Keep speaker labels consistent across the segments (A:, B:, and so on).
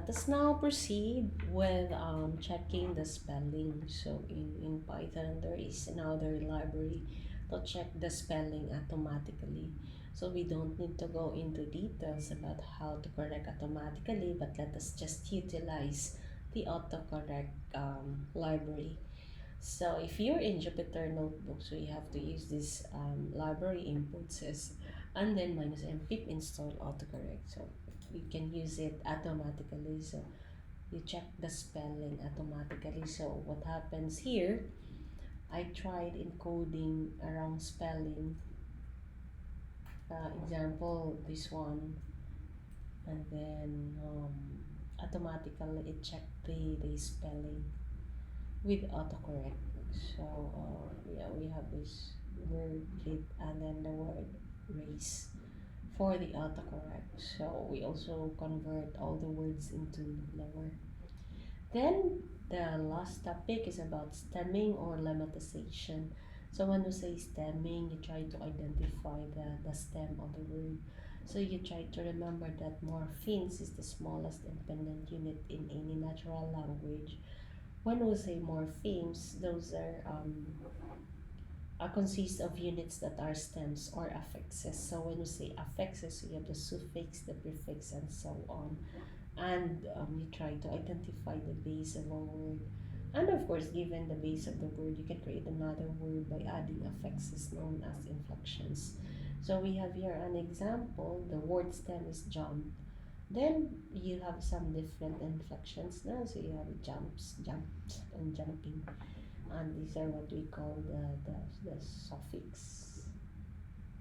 A: let us now proceed with checking the spelling. So in Python, there is another library to check the spelling automatically. So we don't need to go into details about how to correct automatically, but let us just utilize the autocorrect library. So if you're in Jupyter Notebook, so you have to use this library inputs as and then minus m pip install autocorrect. So you can use it automatically. So you check the spelling automatically. So what happens here, I tried encoding around spelling, example this one, and then automatically it checked the spelling with autocorrect. So yeah, we have this word lit and then the word race for the autocorrect. So we also convert all the words into lower. Then the last topic is about stemming or lemmatization. So when you say stemming, you try to identify the stem of the word. So you try to remember that morphemes is the smallest independent unit in any natural language. When we say morphemes, those are consist of units that are stems or affixes. So when you say affixes, you have the suffix, the prefix, and so on. And you try to identify the base of a word. And of course, given the base of the word, you can create another word by adding affixes known as inflections. So we have here an example. The word stem is jump. Then you have some different inflections now. So you have jumps, jumps, and jumping. And these are what we call the suffix.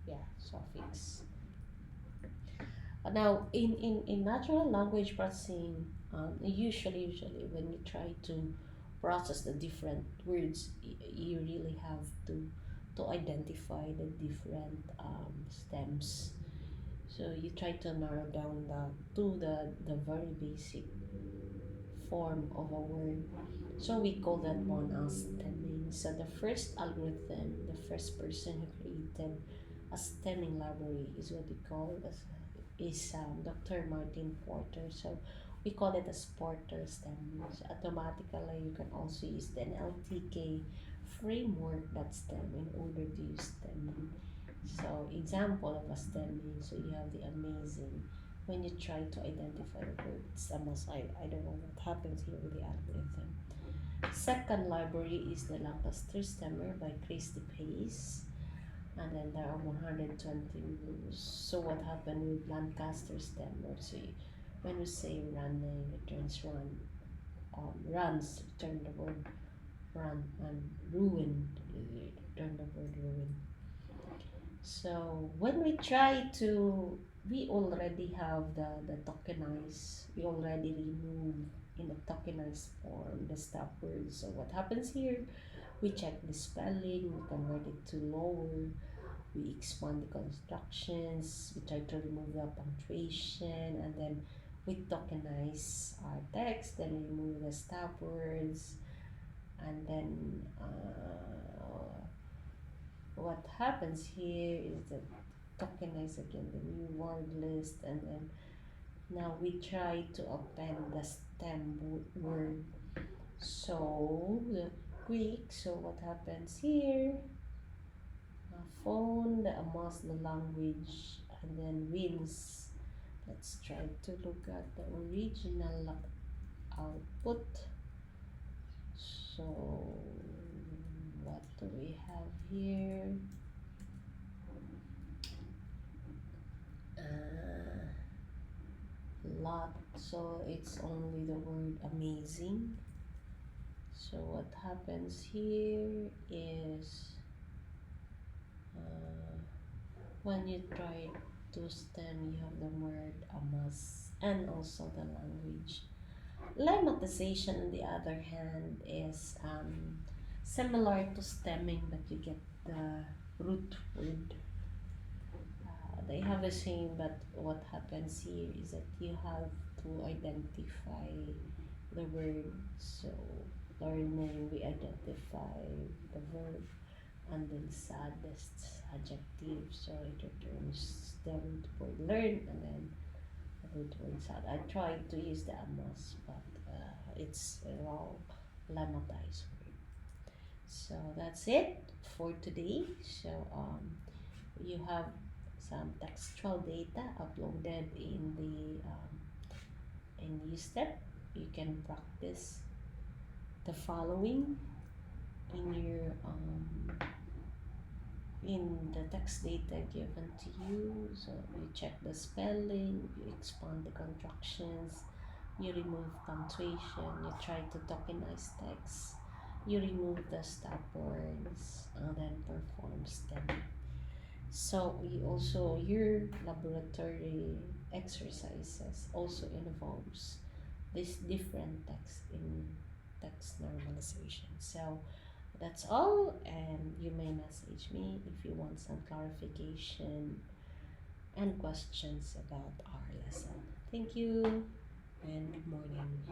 A: Yeah, suffix. Now, in natural language processing, usually when you try to process the different words, you really have to identify the different stems. So you try to narrow down the very basic form of a word. So we call that one as stemming. So the first algorithm, the first person who created a stemming library is what we call as is Dr. Martin Porter. So we call it as Porter stemming. So automatically you can also use the NLTK framework that stem in order to use stemming. So example of a stemming. So you have the amazing when you try to identify the words. I don't know what happens here with the algorithm. Second library is the Lancaster Stemmer by Christy Pace. And then there are 120 rules. So what happened with Lancaster Stemmer? So when we say running, returns run, runs, return the word run, and ruin, return the word ruin. So when we try to, we already have the tokenized, we already remove in a tokenized form the stop words. So what happens here? We check the spelling, we convert it to lower, we expand the constructions, we try to remove the punctuation, and then we tokenize our text, then remove the stop words, and then what happens here is that tokenize again the new word list, and then now we try to append the stem word. So the quick, so what happens here, phone, the mask, the language, and then wins. Let's try to look at the original output. So what do we have here? Lot, so it's only the word amazing. So what happens here is when you try to stem, you have the word amas and also the language. Lemmatization, on the other hand, is similar to stemming, but you get the root word. They have the same, but what happens here is that you have to identify the word. So learning, we identify the verb, and then saddest adjective. So it returns the root word learn, and then root word salad. I tried to use the amos, but it's a raw lemmatized word. So that's it for today. So you have some textual data uploaded in the in step. You can practice the following in your in the text data given to you. So you check the spelling, you expand the contractions, you remove punctuation, you try to tokenize text, you remove the stop words, and then perform STEM. So we also your laboratory exercises also involves this different text in text normalization. So that's all, and you may message me if you want some clarification and questions about our lesson. Thank you and good morning.